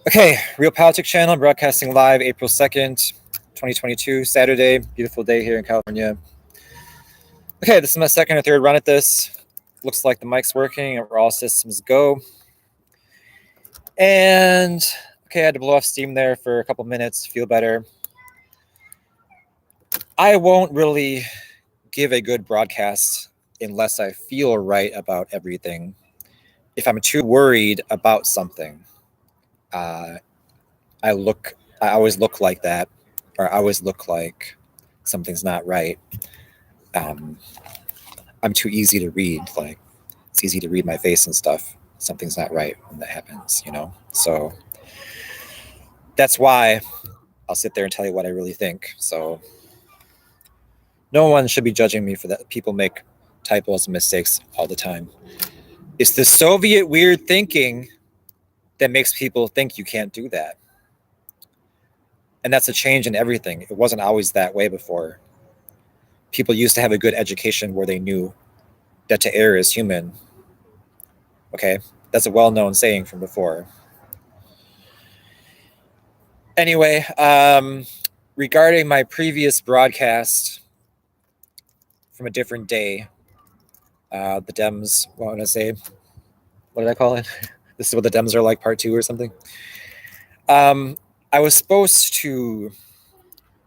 Okay, Real Politics Channel broadcasting live April 2nd, 2022, Saturday. Beautiful day here in California. Okay, this is my second or third run at this. Looks like the mic's working and we're all systems go. And okay, I had to blow off steam there for a couple minutes to feel better. I won't really give a good broadcast unless I feel right about everything. If I'm too worried about something, uh, I always look like that, or I always look like something's not right. Um, I'm too easy to read. Like it's easy to read my face and stuff. Something's not right when that happens. So that's why I'll sit there and tell you what I really think. So no one should be judging me for that. People make typos and mistakes all the time. It's the Soviet weird thinking that makes people think you can't do that. And that's a change in everything. It wasn't always that way before. People used to have a good education where they knew that to err is human. Okay, that's a well-known saying from before. Anyway, regarding my previous broadcast from a different day, the Dems, what did I say? What did I call it? This is what the Dems are like, part 2 or something. I was supposed to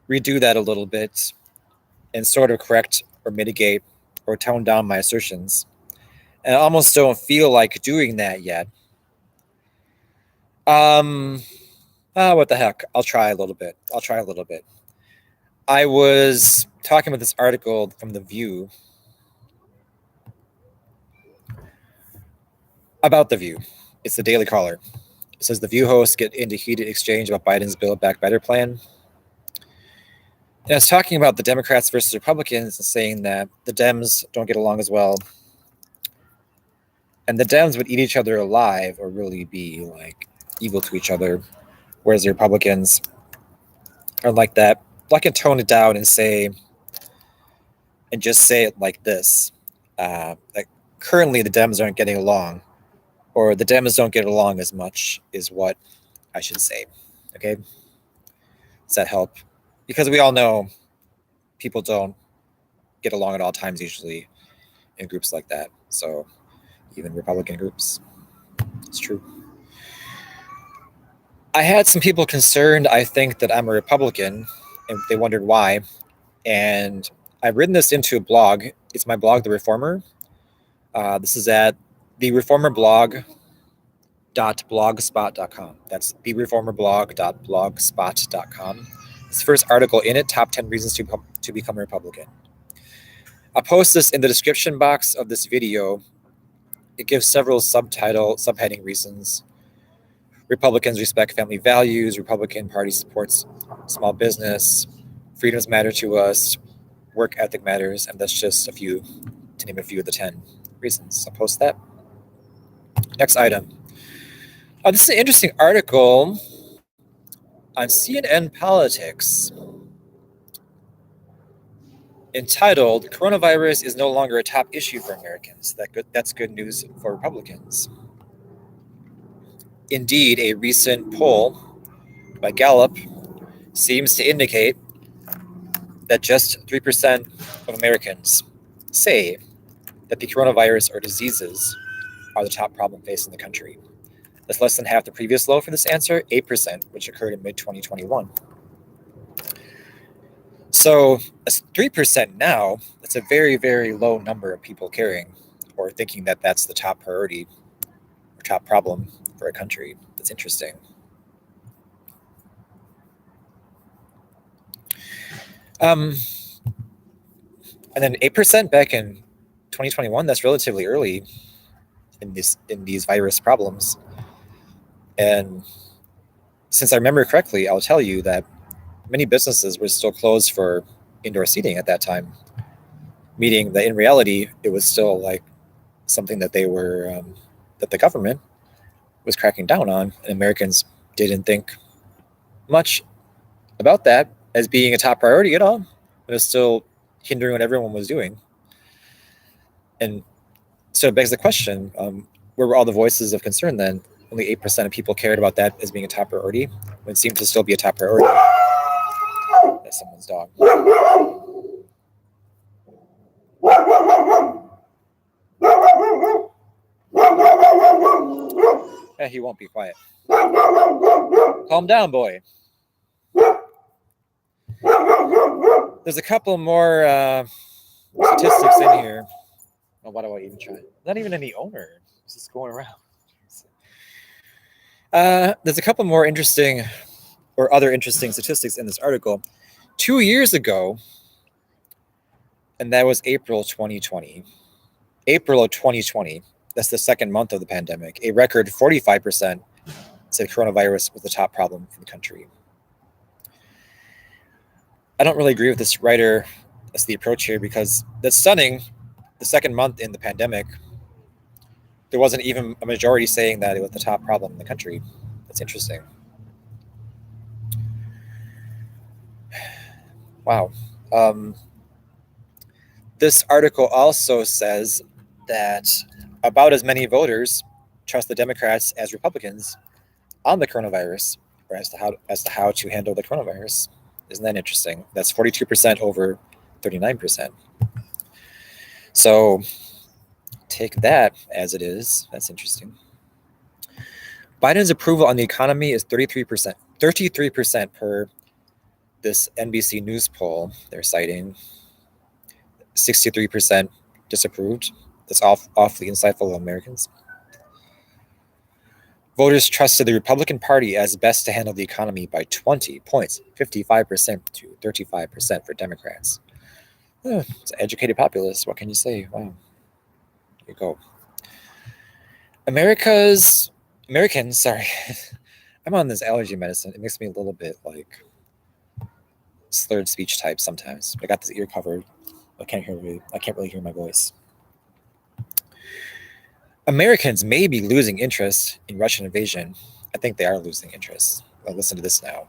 redo that a little bit and sort of correct or mitigate or tone down my assertions. And I almost don't feel like doing that yet. What the heck? I'll try a little bit. I was talking about this article from The View about The View. It's the Daily Caller. It says the View hosts get into heated exchange about Biden's Build Back Better plan. And I was talking about the Democrats versus Republicans and saying that the Dems don't get along as well. And the Dems would eat each other alive or really be like evil to each other, whereas the Republicans are like that. I can tone it down and just say it like this. Like currently the Dems aren't getting along, or the Dems don't get along as much is what I should say. Okay? Does that help? Because we all know people don't get along at all times usually in groups like that. So even Republican groups. It's true. I had some people concerned, I think, that I'm a Republican, and they wondered why. And I've written this into a blog. It's my blog, The Reformer. This is at thereformerblog.blogspot.com. That's thereformerblog.blogspot.com. It's the first article in it, Top 10 Reasons to Become a Republican. I'll post this in the description box of this video. It gives several subheading reasons. Republicans respect family values. Republican Party supports small business. Freedoms matter to us. Work ethic matters. And that's just a few, to name a few of the 10 reasons. I'll post that. Next item. This is an interesting article on CNN Politics entitled "Coronavirus is no longer a top issue for Americans." That's good news for Republicans. Indeed, a recent poll by Gallup seems to indicate that just 3% of Americans say that the coronavirus or diseases are the top problem facing the country. That's less than half the previous low for this answer, 8%, which occurred in mid-2021. So 3% now, that's a very, very low number of people caring or thinking that that's the top priority or top problem for a country. That's interesting. And then 8% back in 2021, that's relatively early in these virus problems. And since I remember correctly, I'll tell you that many businesses were still closed for indoor seating at that time, meaning that in reality, it was still like something that that the government was cracking down on, and Americans didn't think much about that as being a top priority at all. It was still hindering what everyone was doing. And so it begs the question, where were all the voices of concern then? only 8% of people cared about that as being a top priority, when it seems to still be a top priority. That's someone's dog. Yeah, he won't be quiet. Calm down, boy. There's a couple more statistics in here. Oh, why do I even try? Not even any owner. It's just going around. There's a couple more interesting or other interesting statistics in this article. 2 years ago, and that was April 2020. April of 2020, that's the second month of the pandemic, a record 45% said coronavirus was the top problem in the country. I don't really agree with this writer as the approach here, because that's stunning. The second month in the pandemic, there wasn't even a majority saying that it was the top problem in the country. That's interesting. Wow. This article also says that about as many voters trust the Democrats as Republicans on the coronavirus, or as to how to handle the coronavirus. Isn't that interesting? That's 42% over 39%. So take that as it is. That's interesting. Biden's approval on the economy is 33%. 33% per this NBC News poll they're citing. 63% disapproved. That's awfully insightful of Americans. Voters trusted the Republican Party as best to handle the economy by 20 points, 55% to 35% for Democrats. It's an educated populace. What can you say? Wow. There you go. Americans, sorry. I'm on this allergy medicine. It makes me a little bit like slurred speech type sometimes. I got this ear covered. I can't really hear my voice. Americans may be losing interest in Russian invasion. I think they are losing interest. Well, listen to this now.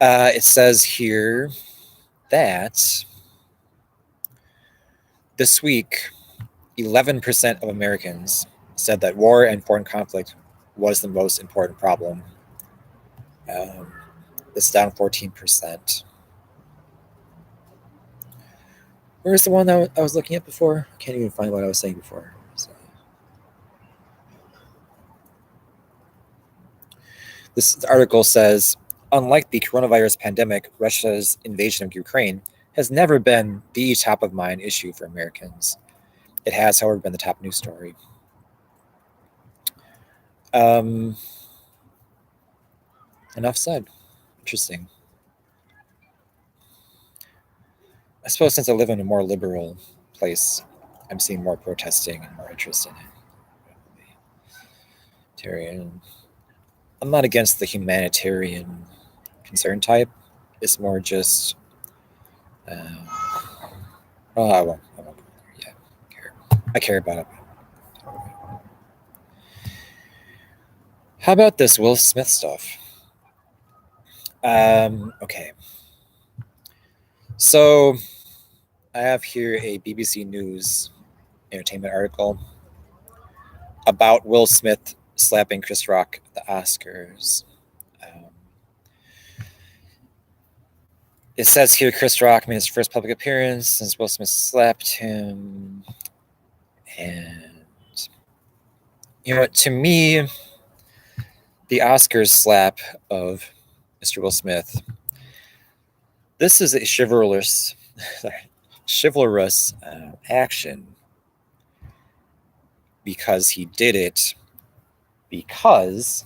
It says here that this week, 11% of Americans said that war and foreign conflict was the most important problem. It's down 14%. Where's the one that I was looking at before? I can't even find what I was saying before. So. This article says, unlike the coronavirus pandemic, Russia's invasion of Ukraine has never been the top of mind issue for Americans. It has, however, been the top news story. Enough said. Interesting. I suppose since I live in a more liberal place, I'm seeing more protesting and more interest in it. I'm not against the humanitarian concern type. It's more just, I won't go there. Yeah, I care about it. How about this Will Smith stuff? Okay. So I have here a BBC News entertainment article about Will Smith slapping Chris Rock at the Oscars. It says here Chris Rock made his first public appearance since Will Smith slapped him. And, you know, to me, the Oscars slap of Mr. Will Smith, this is a chivalrous action, because he did it because